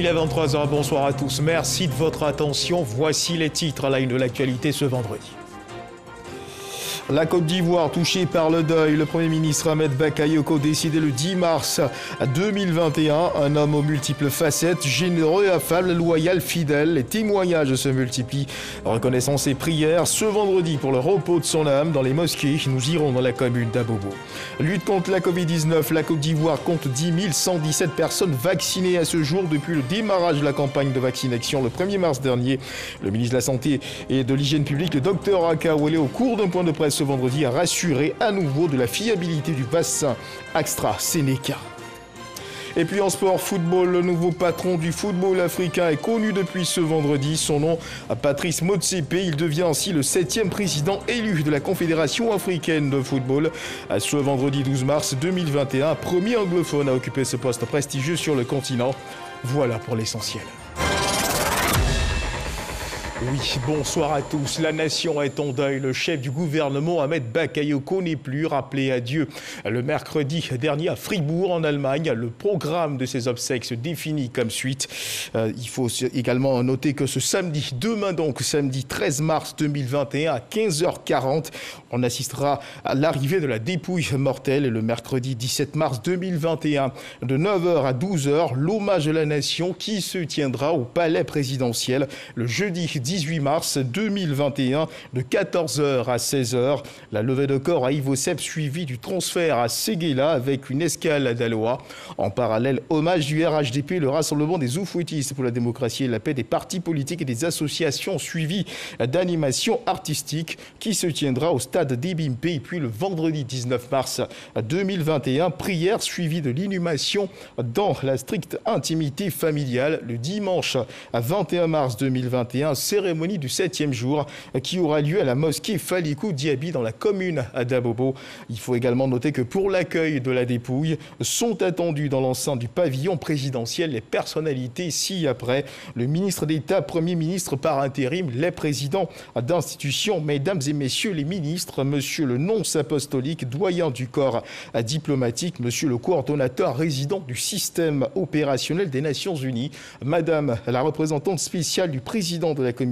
Il est 23h, bonsoir à tous. Merci de votre attention. Voici les titres à la une de l'actualité ce vendredi. La Côte d'Ivoire touchée par le deuil. Le Premier ministre Ahmed Bakayoko décédé le 10 mars 2021. Un homme aux multiples facettes, généreux, affable, loyal, fidèle. Les témoignages se multiplient. Reconnaissance et prières ce vendredi pour le repos de son âme dans les mosquées. Nous irons dans la commune d'Abobo. Lutte contre la Covid-19. La Côte d'Ivoire compte 10 117 personnes vaccinées à ce jour depuis le démarrage de la campagne de vaccination le 1er mars dernier. Le ministre de la Santé et de l'Hygiène publique, le Dr Akawele, au cours d'un point de presse ce vendredi, a rassuré à nouveau de la fiabilité du vaccin AstraZeneca. Et puis en sport football, le nouveau patron du football africain est connu depuis ce vendredi. Son nom, Patrice Motsepe. Il devient ainsi le 7e président élu de la Confédération africaine de football. Ce vendredi 12 mars 2021, premier anglophone à occuper ce poste prestigieux sur le continent. Voilà pour l'essentiel. Oui, bonsoir à tous. La nation est en deuil. Le chef du gouvernement, Ahmed Bakayoko, n'est plus rappelé à Dieu. Le mercredi dernier à Fribourg, en Allemagne, le programme de ses obsèques se définit comme suite. Il faut également noter que ce samedi, demain donc, samedi 13 mars 2021 à 15h40, on assistera à l'arrivée de la dépouille mortelle. Et le mercredi 17 mars 2021, de 9h à 12h, l'hommage de la nation qui se tiendra au palais présidentiel. Le jeudi 18 mars 2021, de 14h à 16h. La levée de corps à Ivosep suivie du transfert à Séguéla avec une escale à Daloa. En parallèle, hommage du RHDP, le Rassemblement des oufouettistes pour la démocratie et la paix, des partis politiques et des associations suivies d'animations artistiques qui se tiendra au stade d'Ebimpe. Et puis le vendredi 19 mars 2021, prière suivie de l'inhumation dans la stricte intimité familiale. Le dimanche 21 mars 2021, cérémonie du 7e jour qui aura lieu à la mosquée Falikou Diaby dans la commune d'Abobo. Il faut également noter que pour l'accueil de la dépouille sont attendus dans l'enceinte du pavillon présidentiel les personnalités ci-après. Le ministre d'État, Premier ministre par intérim, les présidents d'institutions, mesdames et messieurs les ministres, monsieur le nonce apostolique, doyen du corps diplomatique, monsieur le coordonnateur résident du système opérationnel des Nations Unies, madame la représentante spéciale du président de la commission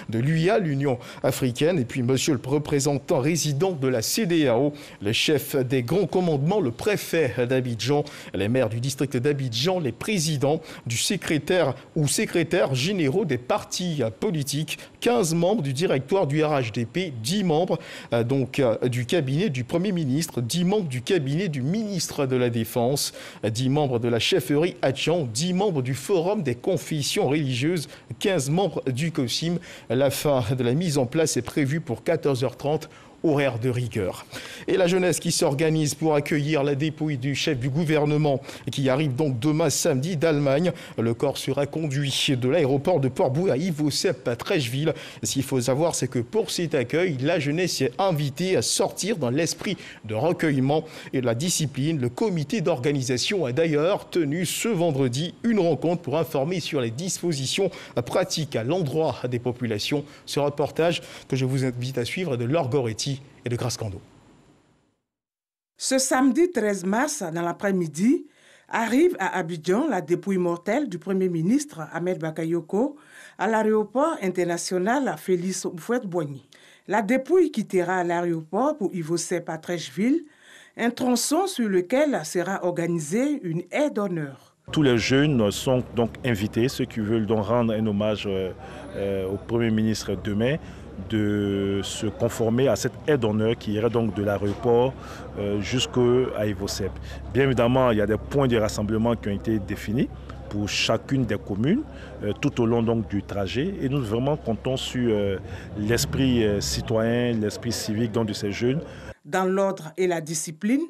de l'UIA, l'Union africaine, et puis monsieur le représentant résident de la CEDEAO, le chef des grands commandements, le préfet d'Abidjan, les maires du district d'Abidjan, les présidents du secrétaire ou secrétaires généraux des partis politiques, 15 membres du directoire du RHDP, 10 membres du cabinet du Premier ministre, 10 membres du cabinet du ministre de la Défense, 10 membres de la chefferie Hatchan, 10 membres du Forum des confessions religieuses, 15 membres du COSIM. La fin de la mise en place est prévue pour 14h30. Horaire de rigueur. Et la jeunesse qui s'organise pour accueillir la dépouille du chef du gouvernement qui arrive donc demain samedi d'Allemagne. Le corps sera conduit de l'aéroport de Port-Bouët à Ivosep à Trècheville. Ce qu'il faut savoir, c'est que pour cet accueil, la jeunesse est invitée à sortir dans l'esprit de recueillement et de la discipline. Le comité d'organisation a d'ailleurs tenu ce vendredi une rencontre pour informer sur les dispositions pratiques à l'endroit des populations. Ce reportage que je vous invite à suivre est de Laure Goretti et de Grace Cando. Ce samedi 13 mars, dans l'après-midi, arrive à Abidjan la dépouille mortelle du Premier ministre Ahmed Bakayoko à l'aéroport international Félix Houphouët-Boigny. La dépouille quittera l'aéroport pour Ivosep à Trècheville, un tronçon sur lequel sera organisée une aire d'honneur. Tous les jeunes sont donc invités, ceux qui veulent donc rendre un hommage au Premier ministre demain, de se conformer à cette aide d'honneur qui irait donc de l'aéroport jusqu'à Ivosep. Bien évidemment, il y a des points de rassemblement qui ont été définis pour chacune des communes tout au long donc du trajet et nous vraiment comptons sur l'esprit citoyen, l'esprit civique donc de ces jeunes. Dans l'ordre et la discipline,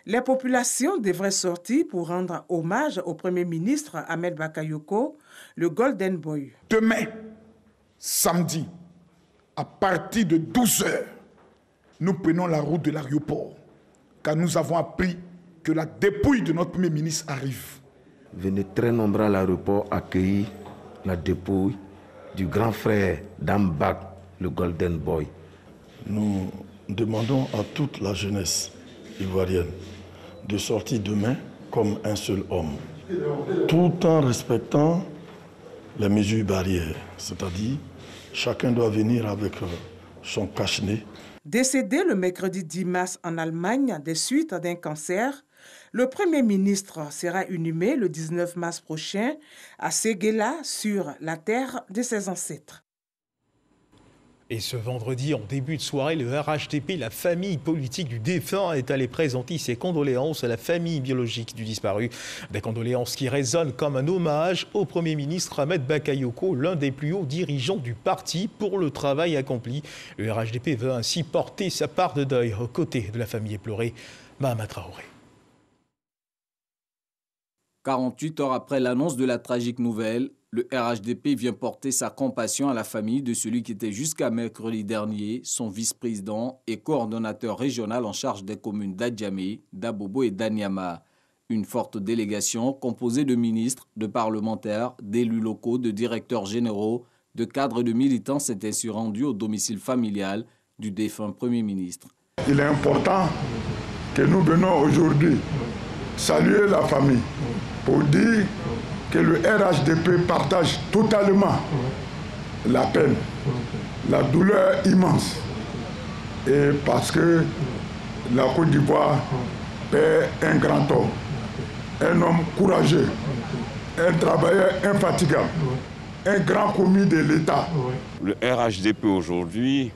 les populations devraient sortir pour rendre hommage au Premier ministre Ahmed Bakayoko, le Golden Boy. Demain, samedi, à partir de 12h, nous prenons la route de l'aéroport, car nous avons appris que la dépouille de notre Premier ministre arrive. Venez très nombreux à l'aéroport accueillir la dépouille du grand frère d'Ambak, le Golden Boy. Nous demandons à toute la jeunesse ivoirienne de sortir demain comme un seul homme, tout en respectant les mesures barrières, c'est-à-dire chacun doit venir avec son cache-nez. Décédé le mercredi 10 mars en Allemagne des suites d'un cancer, le Premier ministre sera inhumé le 19 mars prochain à Séguéla, sur la terre de ses ancêtres. Et ce vendredi, en début de soirée, le RHDP, la famille politique du défunt, est allé présenter ses condoléances à la famille biologique du disparu. Des condoléances qui résonnent comme un hommage au Premier ministre Ahmed Bakayoko, l'un des plus hauts dirigeants du parti, pour le travail accompli. Le RHDP veut ainsi porter sa part de deuil aux côtés de la famille éplorée. Mahama Traoré. 48 heures après l'annonce de la tragique nouvelle, le RHDP vient porter sa compassion à la famille de celui qui était jusqu'à mercredi dernier son vice-président et coordonnateur régional en charge des communes d'Adjamé, d'Abobo et d'Anyama. Une forte délégation composée de ministres, de parlementaires, d'élus locaux, de directeurs généraux, de cadres et de militants s'est ainsi rendue au domicile familial du défunt Premier ministre. Il est important que nous venons aujourd'hui saluer la famille pour dire que le RHDP partage totalement la peine, la douleur immense. Et parce que la Côte d'Ivoire perd un grand homme, un homme courageux, un travailleur infatigable, un grand commis de l'État. Le RHDP aujourd'hui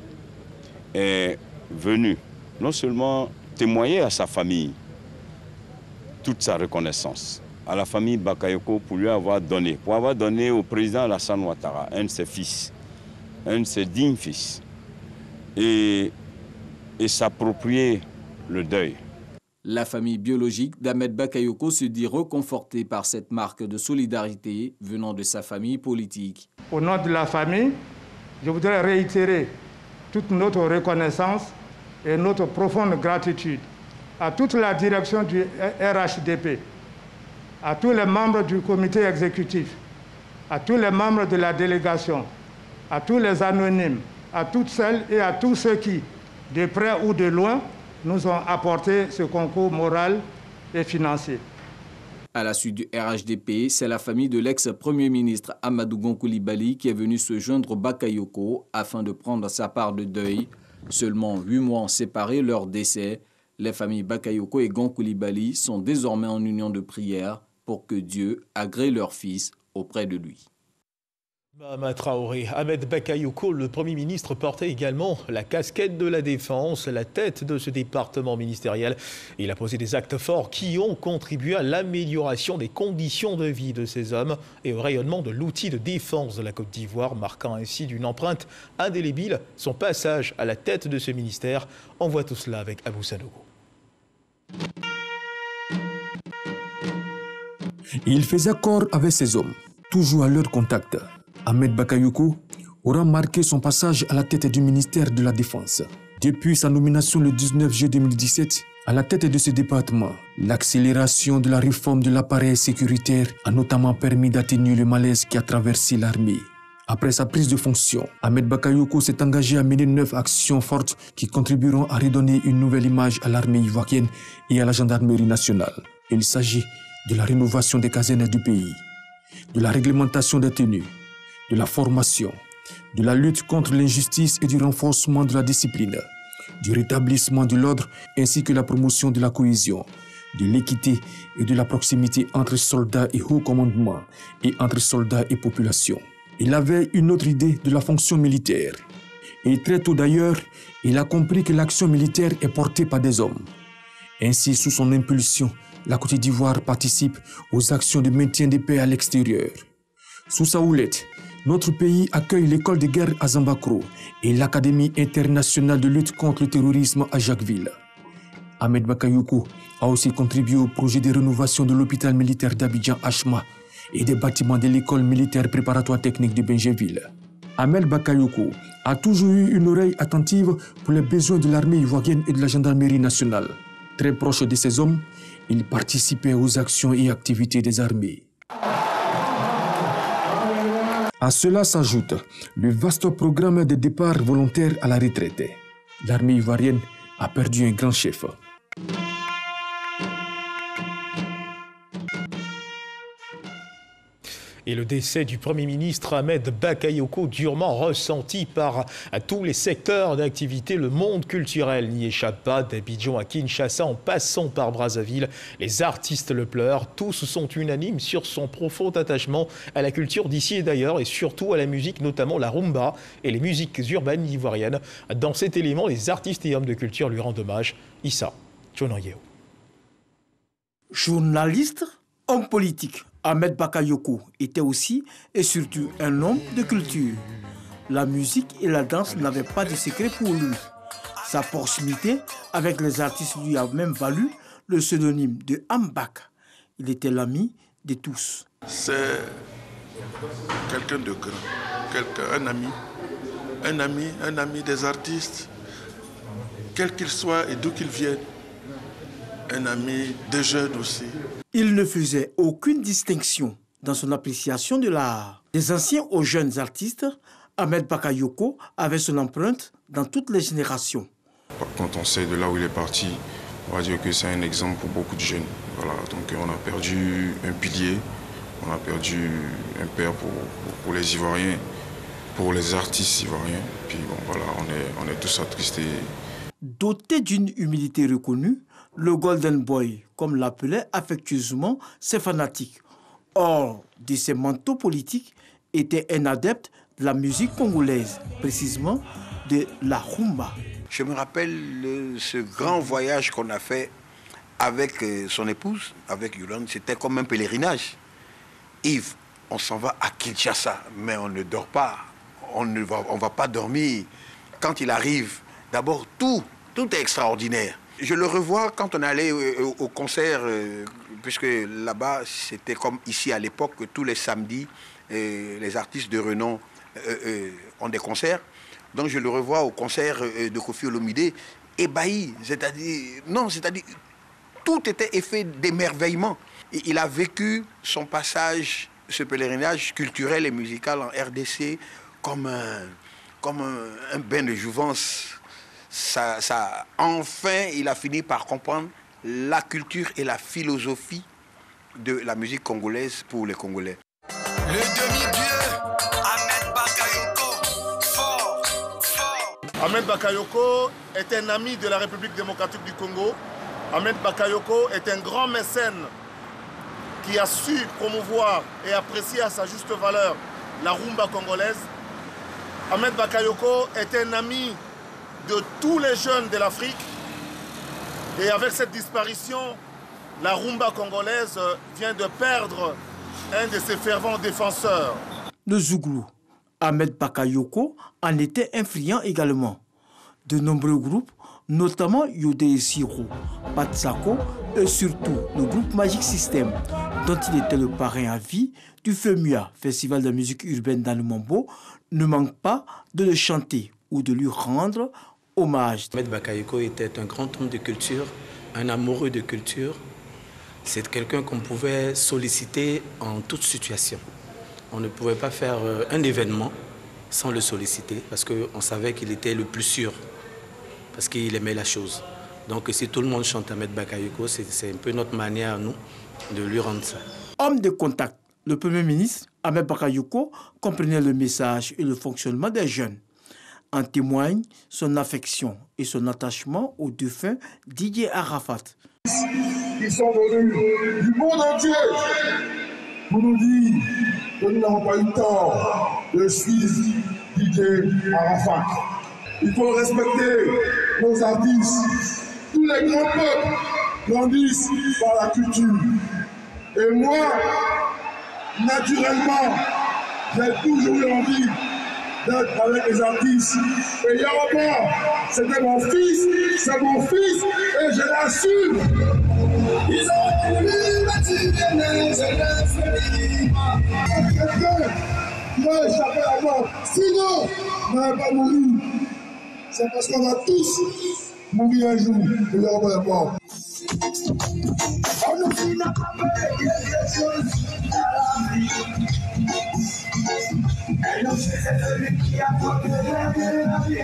est venu non seulement témoigner à sa famille toute sa reconnaissance, à la famille Bakayoko pour avoir donné au président Alassane Ouattara, un de ses fils, un de ses dignes fils, et s'approprier le deuil. La famille biologique d'Ahmed Bakayoko se dit reconfortée par cette marque de solidarité venant de sa famille politique. Au nom de la famille, je voudrais réitérer toute notre reconnaissance et notre profonde gratitude à toute la direction du RHDP, à tous les membres du comité exécutif, à tous les membres de la délégation, à tous les anonymes, à toutes celles et à tous ceux qui, de près ou de loin, nous ont apporté ce concours moral et financier. À la suite du RHDP, c'est la famille de l'ex-premier ministre Amadou Gon Coulibaly qui est venue se joindre au Bakayoko afin de prendre sa part de deuil. Seulement 8 mois ont séparé leur décès. Les familles Bakayoko et Gon Coulibaly sont désormais en union de prière pour que Dieu agrée leur fils auprès de lui. Mahama Traoré. Ahmed Bakayoko, le Premier ministre, portait également la casquette de la défense, la tête de ce département ministériel. Il a posé des actes forts qui ont contribué à l'amélioration des conditions de vie de ces hommes et au rayonnement de l'outil de défense de la Côte d'Ivoire, marquant ainsi d'une empreinte indélébile son passage à la tête de ce ministère. On voit tout cela avec Abou Sanogo. Il faisait corps avec ces hommes, toujours à leur contact. Ahmed Bakayoko aura marqué son passage à la tête du ministère de la Défense. Depuis sa nomination le 19 juillet 2017 à la tête de ce département, l'accélération de la réforme de l'appareil sécuritaire a notamment permis d'atténuer le malaise qui a traversé l'armée. Après sa prise de fonction, Ahmed Bakayoko s'est engagé à mener 9 actions fortes qui contribueront à redonner une nouvelle image à l'armée ivoirienne et à la gendarmerie nationale. Il s'agit de la rénovation des casernes du pays, de la réglementation des tenues, de la formation, de la lutte contre l'injustice et du renforcement de la discipline, du rétablissement de l'ordre ainsi que la promotion de la cohésion, de l'équité et de la proximité entre soldats et haut commandement et entre soldats et population. Il avait une autre idée de la fonction militaire. Et très tôt d'ailleurs, il a compris que l'action militaire est portée par des hommes. Ainsi, sous son impulsion, la Côte d'Ivoire participe aux actions de maintien de paix à l'extérieur. Sous sa houlette, notre pays accueille l'école de guerre à Zambakro et l'Académie internationale de lutte contre le terrorisme à Jacquesville. Ahmed Bakayoko a aussi contribué au projet de rénovation de l'hôpital militaire d'Abidjan-Achma et des bâtiments de l'école militaire préparatoire technique de Benjeville. Ahmed Bakayoko a toujours eu une oreille attentive pour les besoins de l'armée ivoirienne et de la gendarmerie nationale. Très proche de ces hommes, il participait aux actions et activités des armées. À cela s'ajoute le vaste programme de départ volontaire à la retraite. L'armée ivoirienne a perdu un grand chef. Et le décès du Premier ministre Ahmed Bakayoko, durement ressenti par tous les secteurs d'activité, le monde culturel n'y échappe pas. D'Abidjan à Kinshasa, en passant par Brazzaville, les artistes le pleurent. Tous sont unanimes sur son profond attachement à la culture d'ici et d'ailleurs, et surtout à la musique, notamment la rumba et les musiques urbaines ivoiriennes. Dans cet élément, les artistes et hommes de culture lui rendent hommage. Issa Tchonayeo. Journaliste, homme politique, Ahmed Bakayoko était aussi et surtout un homme de culture. La musique et la danse n'avaient pas de secret pour lui. Sa proximité avec les artistes lui a même valu le pseudonyme de Ambak. Il était l'ami de tous. C'est quelqu'un de grand, un ami des artistes, quels qu'ils soient et d'où qu'ils viennent. Un ami des jeunes aussi. Il ne faisait aucune distinction dans son appréciation de l'art. Des anciens aux jeunes artistes, Ahmed Bakayoko avait son empreinte dans toutes les générations. Quand on sait de là où il est parti, on va dire que c'est un exemple pour beaucoup de jeunes. Voilà, donc on a perdu un pilier, on a perdu un père pour les Ivoiriens, pour les artistes ivoiriens. Puis bon, voilà, on est tous attristés. Doté d'une humilité reconnue, le Golden Boy, comme l'appelaient affectueusement ses fanatiques, hors de ses manteaux politiques, était un adepte de la musique congolaise, précisément de la rumba. Je me rappelle ce grand voyage qu'on a fait avec son épouse, avec Yolande, c'était comme un pèlerinage. Yves, on s'en va à Kinshasa, mais on ne dort pas, on ne va pas dormir. Quand il arrive, d'abord tout est extraordinaire. Je le revois quand on allait au concert, puisque là-bas, c'était comme ici à l'époque, tous les samedis, les artistes de renom ont des concerts. Donc je le revois au concert de Koffi Olomide, ébahi, c'est-à-dire tout était effet d'émerveillement. Il a vécu son passage, ce pèlerinage culturel et musical en RDC comme un bain de jouvence. Enfin, il a fini par comprendre la culture et la philosophie de la musique congolaise pour les Congolais. Le demi-dieu, Ahmed Bakayoko, fort. Ahmed Bakayoko est un ami de la République démocratique du Congo. Ahmed Bakayoko est un grand mécène qui a su promouvoir et apprécier à sa juste valeur la rumba congolaise. Ahmed Bakayoko est un ami de tous les jeunes de l'Afrique. Et avec cette disparition, la rumba congolaise vient de perdre un de ses fervents défenseurs. Le Zouglou, Ahmed Bakayoko, en était influent également. De nombreux groupes, notamment Yodé Siro, Patsako et surtout le groupe Magic System, dont il était le parrain à vie du FEMUA, Festival de musique urbaine dans le Mambo, ne manquent pas de le chanter ou de lui rendre hommage. Ahmed Bakayoko était un grand homme de culture, un amoureux de culture. C'est quelqu'un qu'on pouvait solliciter en toute situation. On ne pouvait pas faire un événement sans le solliciter parce qu'on savait qu'il était le plus sûr, parce qu'il aimait la chose. Donc si tout le monde chante Ahmed Bakayoko, c'est un peu notre manière à nous de lui rendre ça. Homme de contact, le Premier ministre Ahmed Bakayoko comprenait le message et le fonctionnement des jeunes. En témoigne son affection et son attachement au défunt Didier Arafat. Ils sont venus du monde entier pour nous dire que nous n'avons pas eu tort de suivre Didier Arafat. Il faut respecter nos artistes. Tous les grands peuples grandissent par la culture. Et moi, naturellement, j'ai toujours eu envie d'être avec les artistes. Et Yaroba, c'était mon fils, c'est mon fils, et je l'assume. Ils ont voulu bâtir des quelqu'un qui va échapper à la mort. Sinon, on n'aurait pas mouru. C'est parce qu'on va tous mourir un jour. Et Yaroba est mort. On nous dit n'a pas fait quelque chose à la vie. Et nous, c'est celui qui a porté la vie,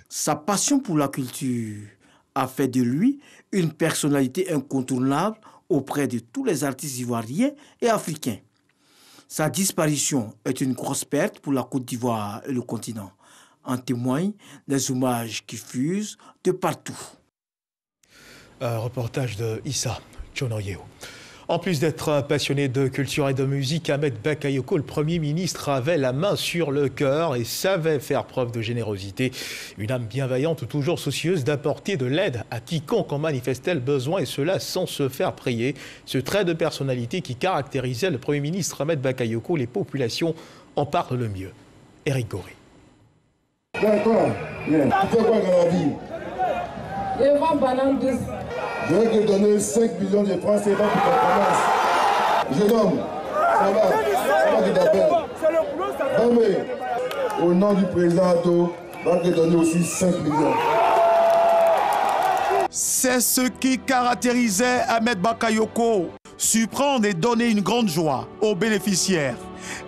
Sa passion pour la culture a fait de lui une personnalité incontournable auprès de tous les artistes ivoiriens et africains. Sa disparition est une grosse perte pour la Côte d'Ivoire et le continent. En témoignent les hommages qui fusent de partout. Un reportage de Issa Chonoyeo. En plus d'être passionné de culture et de musique, Ahmed Bakayoko, le Premier ministre, avait la main sur le cœur et savait faire preuve de générosité. Une âme bienveillante, toujours soucieuse d'apporter de l'aide à quiconque en manifestait le besoin, et cela sans se faire prier. Ce trait de personnalité qui caractérisait le Premier ministre Ahmed Bakayoko, les populations en parlent le mieux. Eric Goré. D'accord, bien. Tu fais quoi dans la vie? Je vends banane douce. Je vais te donner 5 millions de francs CFA pour ton commerce. Jeune homme, ça va, c'est moi qui t'appelle. Mais au nom du président Atto, on va te donner aussi 5 millions. C'est ce qui caractérisait Ahmed Bakayoko. Surprendre et donner une grande joie aux bénéficiaires.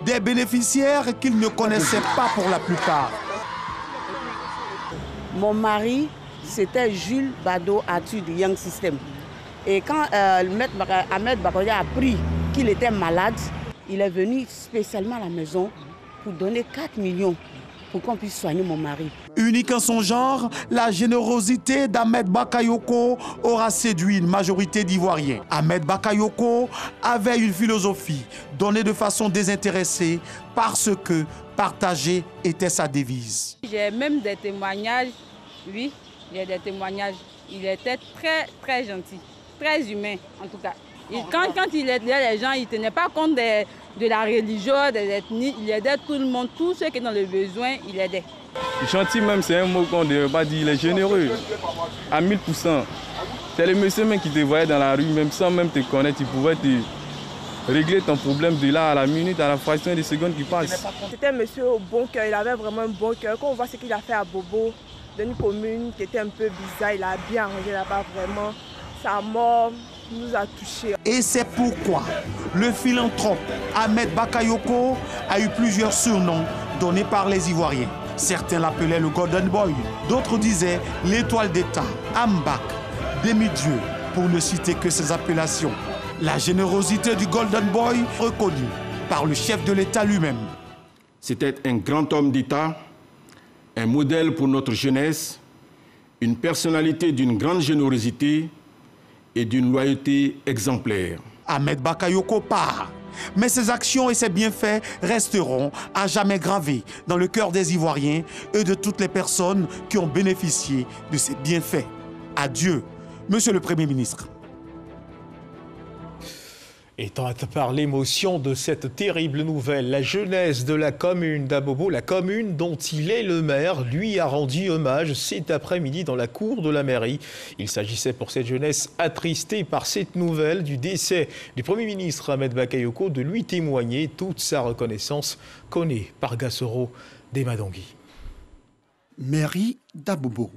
Des bénéficiaires qu'il ne connaissait pas pour la plupart. Mon mari, c'était Jules Bado Atu du Young System. Et quand Ahmed Bakayoko a appris qu'il était malade, il est venu spécialement à la maison pour donner 4 millions pour qu'on puisse soigner mon mari. Unique en son genre, la générosité d'Ahmed Bakayoko aura séduit une majorité d'Ivoiriens. Ahmed Bakayoko avait une philosophie, donnée de façon désintéressée, parce que partager était sa devise. J'ai même des témoignages, oui, j'ai des témoignages. Il était très, très gentil, très humain en tout cas. Quand il aidait les gens, il ne tenait pas compte de la religion, des ethnies, il aidait tout le monde, tous ceux qui sont dans le besoin, il aidait. Gentil même, c'est un mot qu'on ne devrait pas dire, il est généreux, à 1000%. C'est le monsieur même qui te voyait dans la rue, même sans même te connaître, il pouvait te régler ton problème de là à la minute, à la fraction des secondes qui passent. C'était un monsieur au bon cœur, il avait vraiment un bon cœur. Quand on voit ce qu'il a fait à Bobo, dans une commune qui était un peu bizarre, il a bien arrangé là-bas vraiment. Sa mort nous a touchés. Et c'est pourquoi le philanthrope Ahmed Bakayoko a eu plusieurs surnoms donnés par les Ivoiriens. Certains l'appelaient le Golden Boy, d'autres disaient l'étoile d'État, Ambak, demi-dieu, pour ne citer que ces appellations. La générosité du Golden Boy reconnue par le chef de l'État lui-même. C'était un grand homme d'État, un modèle pour notre jeunesse, une personnalité d'une grande générosité et d'une loyauté exemplaire. Ahmed Bakayoko part, mais ses actions et ses bienfaits resteront à jamais gravés dans le cœur des Ivoiriens et de toutes les personnes qui ont bénéficié de ces bienfaits. Adieu, Monsieur le Premier ministre. Étant par l'émotion de cette terrible nouvelle, la jeunesse de la commune d'Abobo, la commune dont il est le maire, lui a rendu hommage cet après-midi dans la cour de la mairie. Il s'agissait pour cette jeunesse attristée par cette nouvelle du décès du Premier ministre Ahmed Bakayoko de lui témoigner toute sa reconnaissance, connue par Gassoro Demadongui. Mairie d'Abobo.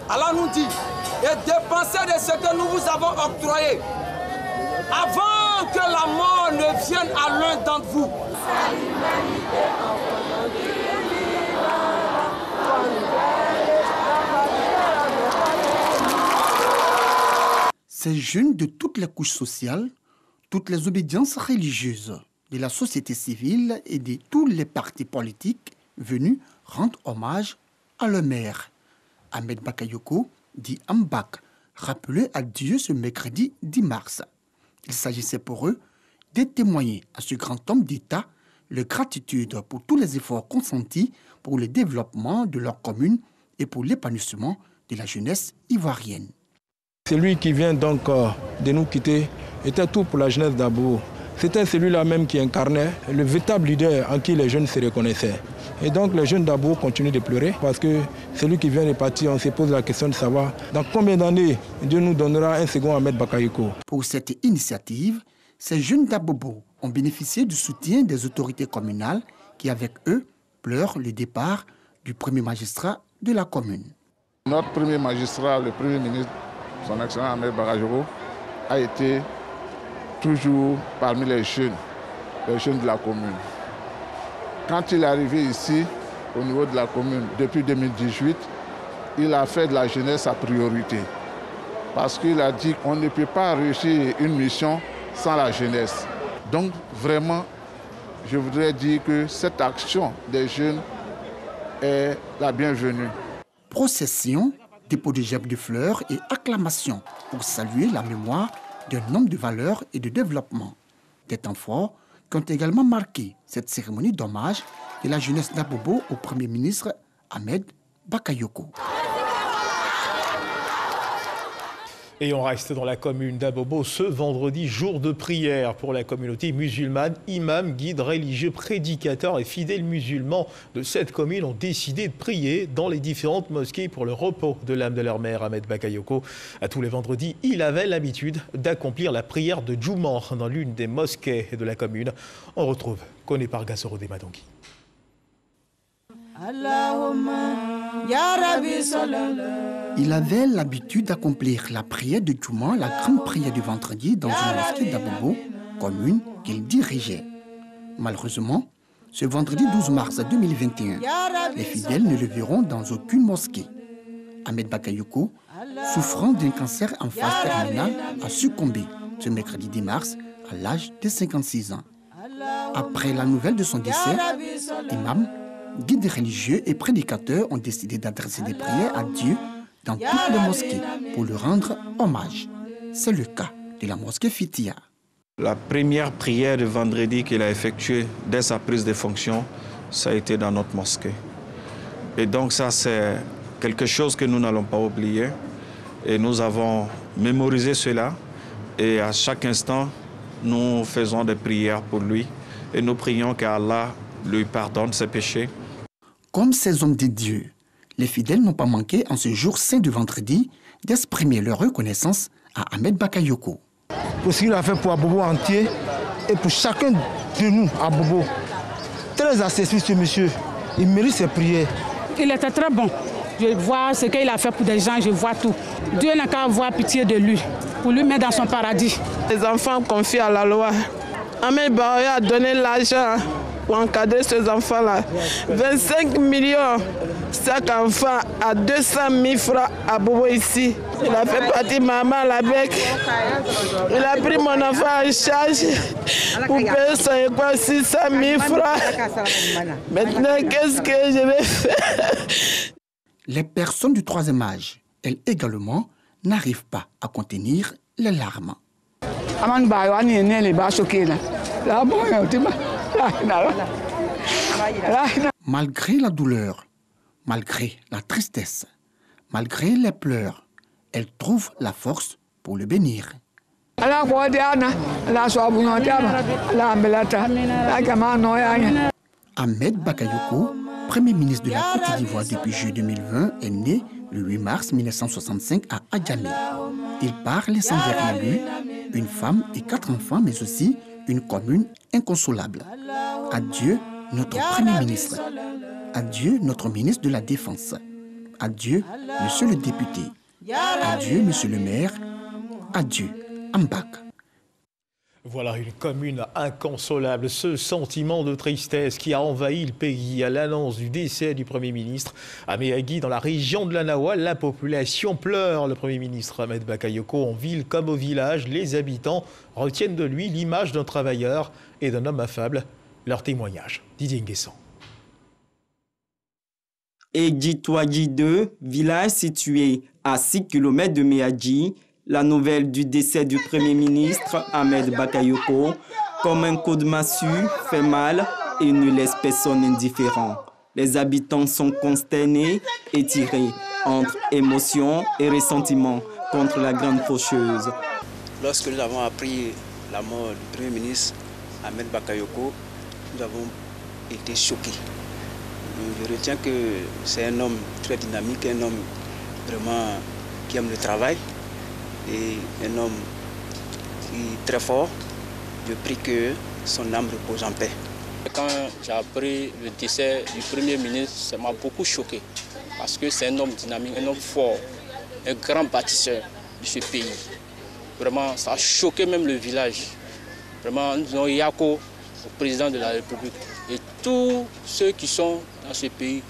Allah nous dit et dépensez de ce que nous vous avons octroyé avant que la mort ne vienne à l'un d'entre vous. Ces jeunes de toutes les couches sociales, toutes les obédiences religieuses, de la société civile et de tous les partis politiques venus rendre hommage à leur maire, Ahmed Bakayoko, dit Ambak, rappelé à Dieu ce mercredi 10 mars. Il s'agissait pour eux de témoigner à ce grand homme d'État leur gratitude pour tous les efforts consentis pour le développement de leur commune et pour l'épanouissement de la jeunesse ivoirienne. Celui qui vient donc de nous quitter était tout pour la jeunesse d'Abobo. C'était celui-là même qui incarnait le véritable leader en qui les jeunes se reconnaissaient. Et donc les jeunes d'Abobo continuent de pleurer parce que celui qui vient de partir, on se pose la question de savoir dans combien d'années Dieu nous donnera un second Ahmed Bakayoko. Pour cette initiative, ces jeunes d'Abobo ont bénéficié du soutien des autorités communales qui, avec eux, pleurent le départ du premier magistrat de la commune. Notre premier magistrat, le premier ministre, son excellent Ahmed Bakayoko, a été toujours parmi les jeunes de la commune. Quand il est arrivé ici, au niveau de la commune depuis 2018, il a fait de la jeunesse sa priorité. Parce qu'il a dit qu'on ne peut pas réussir une mission sans la jeunesse. Donc vraiment, je voudrais dire que cette action des jeunes est la bienvenue. Procession, dépôt de gerbes de fleurs et acclamations pour saluer la mémoire d'un homme de valeur et de développement. Des temps forts qui ont également marqué cette cérémonie d'hommage de la jeunesse d'Abobo au Premier ministre Ahmed Bakayoko. Et on reste dans la commune d'Abobo ce vendredi, jour de prière pour la communauté musulmane. Imams, guides religieux, prédicateurs et fidèles musulmans de cette commune ont décidé de prier dans les différentes mosquées pour le repos de l'âme de leur mère, Ahmed Bakayoko. À tous les vendredis, il avait l'habitude d'accomplir la prière de Djouma dans l'une des mosquées de la commune. On retrouve Koné Pargasoro Demadongi. Il avait l'habitude d'accomplir la prière de Djouma, la grande prière du vendredi, dans une mosquée d'Abobo, commune qu'il dirigeait. Malheureusement, ce vendredi 12 mars 2021, les fidèles ne le verront dans aucune mosquée. Ahmed Bakayoko, souffrant d'un cancer en phase terminale, a succombé ce mercredi 10 mars à l'âge de 56 ans. Après la nouvelle de son décès, imams, guides religieux et prédicateurs ont décidé d'adresser des prières à Dieu dans toutes les mosquées pour lui rendre hommage. C'est le cas de la mosquée Fitia. La première prière de vendredi qu'il a effectuée dès sa prise de fonction, ça a été dans notre mosquée. Et donc ça, c'est quelque chose que nous n'allons pas oublier. Et nous avons mémorisé cela. Et à chaque instant, nous faisons des prières pour lui. Et nous prions qu'Allah lui pardonne ses péchés. Comme ces hommes de Dieu, les fidèles n'ont pas manqué en ce jour saint de vendredi d'exprimer leur reconnaissance à Ahmed Bakayoko. Pour ce qu'il a fait pour Abobo entier et pour chacun de nous à Abobo. Très accessible ce monsieur, il mérite ses prières. Il était très bon. Je vois ce qu'il a fait pour des gens, je vois tout. Dieu n'a qu'à avoir pitié de lui, pour lui mettre dans son paradis. Les enfants confient à la loi. Ahmed Bakayoko a donné l'argent pour encadrer ces enfants-là. 25 millions, chaque enfant a 200 000 francs à Bobo ici. Il a fait partie maman à la bec. Il a pris mon enfant en charge pour payer son école 600 000 francs. Maintenant, qu'est-ce que je vais faire? Les personnes du troisième âge, elles également, n'arrivent pas à contenir les larmes. Malgré la douleur, malgré la tristesse, malgré les pleurs, elle trouve la force pour le bénir. Ahmed Bakayoko, Premier ministre de la Côte d'Ivoire depuis juillet 2020, est né le 8 mars 1965 à Adjamé. Il parle sans verre-lui, une femme et 4 enfants, mais aussi une commune inconsolable. Adieu, notre Premier ministre. Adieu, notre ministre de la Défense. Adieu, monsieur le député. Adieu, monsieur le maire. Adieu, Ambak. Voilà une commune inconsolable, ce sentiment de tristesse qui a envahi le pays à l'annonce du décès du Premier ministre. À Méagui, dans la région de l'Anawa, la population pleure le Premier ministre Ahmed Bakayoko. En ville comme au village, les habitants retiennent de lui l'image d'un travailleur et d'un homme affable. Leur témoignage, Didier Nguessan. Edjitouadji 2, village situé à 6 km de Méadji, la nouvelle du décès du Premier ministre Ahmed Bakayoko, comme un coup de massue, fait mal et ne laisse personne indifférent. Les habitants sont consternés et tirés entre émotion et ressentiment contre la grande faucheuse. Lorsque nous avons appris la mort du Premier ministre Ahmed Bakayoko, nous avons été choqués. Je retiens que c'est un homme très dynamique, un homme vraiment qui aime le travail et un homme qui est très fort. Je prie que son âme repose en paix. Quand j'ai appris le décès du Premier ministre, ça m'a beaucoup choqué parce que c'est un homme dynamique, un homme fort, un grand bâtisseur de ce pays. Vraiment, ça a choqué même le village. Vraiment, nous avons Yako, au président de la République, et tous ceux qui sont dans ce pays,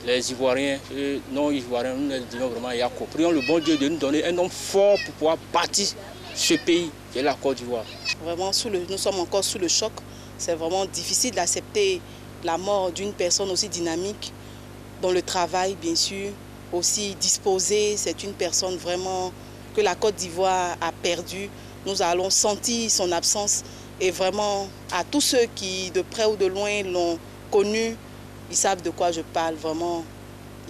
les Ivoiriens et non-Ivoiriens, nous les disons vraiment Yako. Prions le bon Dieu de nous donner un homme fort pour pouvoir bâtir ce pays, qui est la Côte d'Ivoire. Vraiment, nous sommes encore sous le choc. C'est vraiment difficile d'accepter la mort d'une personne aussi dynamique, dont le travail, bien sûr, aussi disposé. C'est une personne vraiment que la Côte d'Ivoire a perdue. Nous allons sentir son absence et vraiment à tous ceux qui, de près ou de loin, l'ont connu, ils savent de quoi je parle, vraiment.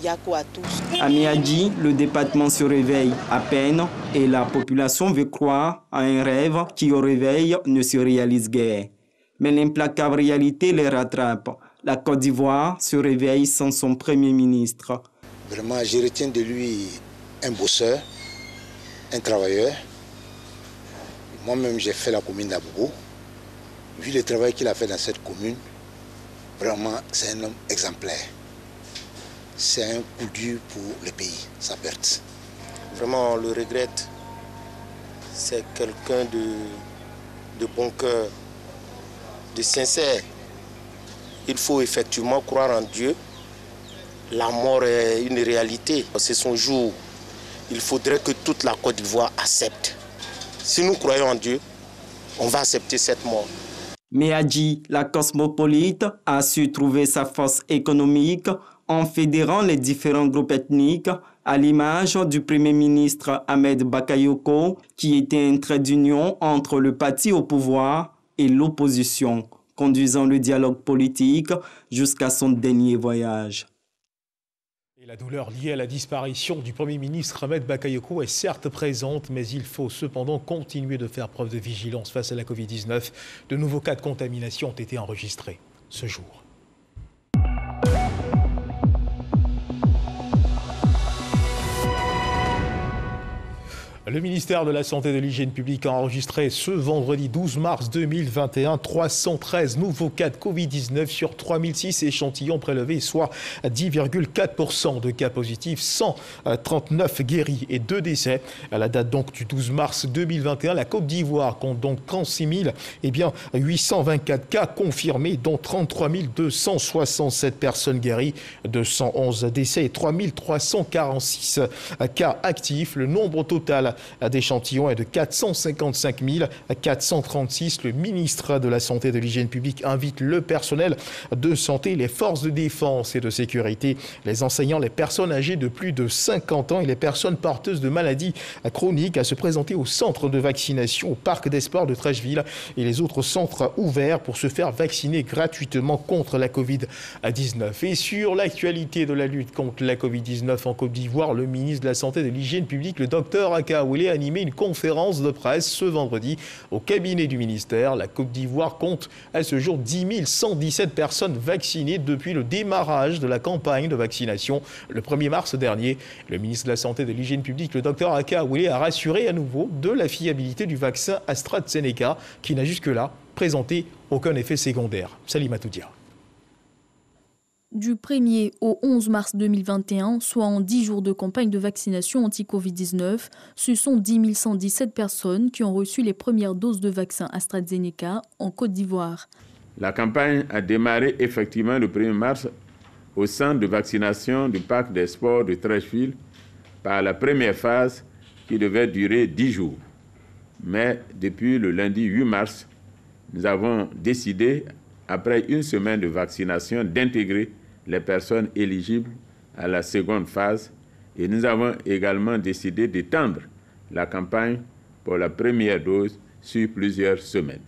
Yako à tous. À Méadji, le département se réveille à peine et la population veut croire à un rêve qui au réveil ne se réalise guère. Mais l'implacable réalité les rattrape. La Côte d'Ivoire se réveille sans son Premier ministre. Vraiment, je retiens de lui un bosseur, un travailleur. Moi-même, j'ai fait la commune d'Abobo. Vu le travail qu'il a fait dans cette commune, vraiment, c'est un homme exemplaire. C'est un coup dur pour le pays, sa perte. Vraiment, on le regrette. C'est quelqu'un de bon cœur, de sincère. Il faut effectivement croire en Dieu. La mort est une réalité. C'est son jour. Il faudrait que toute la Côte d'Ivoire accepte. Si nous croyons en Dieu, on va accepter cette mort. Méadji, la cosmopolite, a su trouver sa force économique en fédérant les différents groupes ethniques, à l'image du Premier ministre Ahmed Bakayoko, qui était un trait d'union entre le parti au pouvoir et l'opposition, conduisant le dialogue politique jusqu'à son dernier voyage. Et la douleur liée à la disparition du Premier ministre Ahmed Bakayoko est certes présente, mais il faut cependant continuer de faire preuve de vigilance face à la Covid-19. De nouveaux cas de contamination ont été enregistrés ce jour. Le ministère de la Santé et de l'Hygiène publique a enregistré ce vendredi 12 mars 2021 313 nouveaux cas de Covid-19 sur 3006 échantillons prélevés, soit 10,4% de cas positifs, 139 guéris et 2 décès. À la date donc du 12 mars 2021, la Côte d'Ivoire compte donc 36 824 cas confirmés, dont 33 267 personnes guéries, 211 décès et 3 346 cas actifs. Le nombre total d'échantillons est de 455 436. Le ministre de la Santé et de l'Hygiène publique invite le personnel de santé, les forces de défense et de sécurité, les enseignants, les personnes âgées de plus de 50 ans et les personnes porteuses de maladies chroniques à se présenter au centre de vaccination, au parc des sports de Trècheville et les autres centres ouverts pour se faire vacciner gratuitement contre la Covid-19. Et sur l'actualité de la lutte contre la Covid-19 en Côte d'Ivoire, le ministre de la Santé et de l'Hygiène publique, le docteur Aka Wele, a animé une conférence de presse ce vendredi au cabinet du ministère. La Côte d'Ivoire compte à ce jour 10 117 personnes vaccinées depuis le démarrage de la campagne de vaccination le 1er mars dernier. Le ministre de la Santé et de l'Hygiène publique, le docteur Aka Wele, a rassuré à nouveau de la fiabilité du vaccin AstraZeneca qui n'a jusque-là présenté aucun effet secondaire. Salimata Dia. Du 1er au 11 mars 2021, soit en 10 jours de campagne de vaccination anti-Covid-19, ce sont 10 117 personnes qui ont reçu les premières doses de vaccin AstraZeneca en Côte d'Ivoire. La campagne a démarré effectivement le 1er mars au centre de vaccination du parc des sports de Trècheville par la première phase qui devait durer 10 jours. Mais depuis le lundi 8 mars, nous avons décidé, après une semaine de vaccination, d'intégrer les personnes éligibles à la seconde phase et nous avons également décidé d'étendre la campagne pour la première dose sur plusieurs semaines.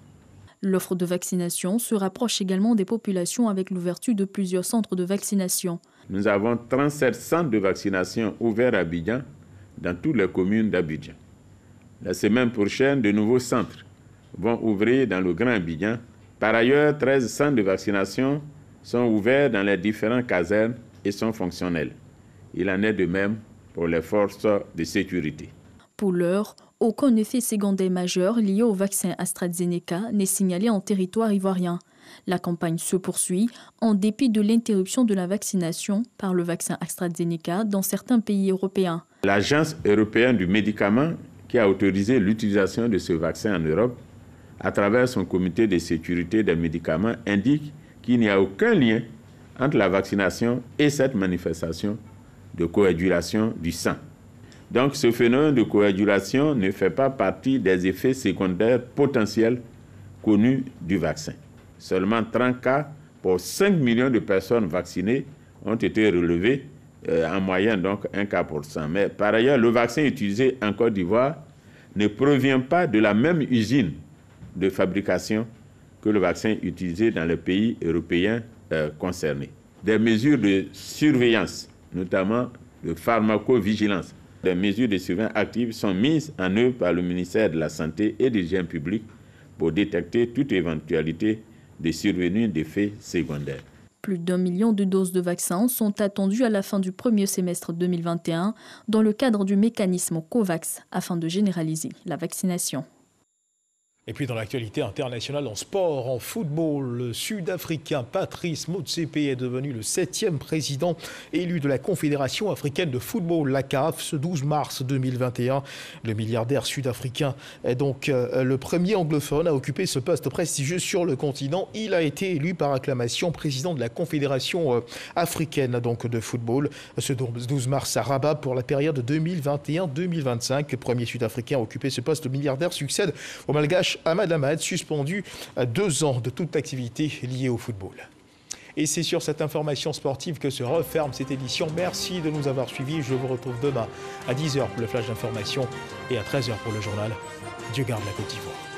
L'offre de vaccination se rapproche également des populations avec l'ouverture de plusieurs centres de vaccination. Nous avons 37 centres de vaccination ouverts à Abidjan, dans toutes les communes d'Abidjan. La semaine prochaine, de nouveaux centres vont ouvrir dans le Grand Abidjan. Par ailleurs, 13 centres de vaccination sont ouverts dans les différentes casernes et sont fonctionnels. Il en est de même pour les forces de sécurité. Pour l'heure, aucun effet secondaire majeur lié au vaccin AstraZeneca n'est signalé en territoire ivoirien. La campagne se poursuit en dépit de l'interruption de la vaccination par le vaccin AstraZeneca dans certains pays européens. L'Agence européenne du médicament, qui a autorisé l'utilisation de ce vaccin en Europe, à travers son comité de sécurité des médicaments, indique qu'il n'y a aucun lien entre la vaccination et cette manifestation de coagulation du sang. Donc ce phénomène de coagulation ne fait pas partie des effets secondaires potentiels connus du vaccin. Seulement 30 cas pour 5 millions de personnes vaccinées ont été relevés, en moyenne donc 1 cas pour 100. Mais par ailleurs, le vaccin utilisé en Côte d'Ivoire ne provient pas de la même usine de fabrication que le vaccin utilisé dans les pays européens concernés. Des mesures de surveillance, notamment de pharmacovigilance, des mesures de surveillance actives sont mises en œuvre par le ministère de la Santé et de l'Hygiène publique pour détecter toute éventualité de survenue d'effets secondaires. Plus d'1 million de doses de vaccins sont attendues à la fin du premier semestre 2021 dans le cadre du mécanisme COVAX afin de généraliser la vaccination. Et puis dans l'actualité internationale en sport, en football, le Sud-Africain Patrice Motsepe est devenu le 7e président élu de la Confédération africaine de football, la CAF, ce 12 mars 2021. Le milliardaire sud-africain est donc le premier anglophone à occuper ce poste prestigieux sur le continent. Il a été élu par acclamation président de la Confédération africaine donc, de football ce 12 mars à Rabat pour la période 2021-2025. Le premier Sud-Africain à occuper ce poste milliardaire succède au Malgache Ahmad Ahmad, suspendu à 2 ans de toute activité liée au football. Et c'est sur cette information sportive que se referme cette édition. Merci de nous avoir suivis. Je vous retrouve demain à 10h pour le flash d'information et à 13h pour le journal. Dieu garde la Côte d'Ivoire.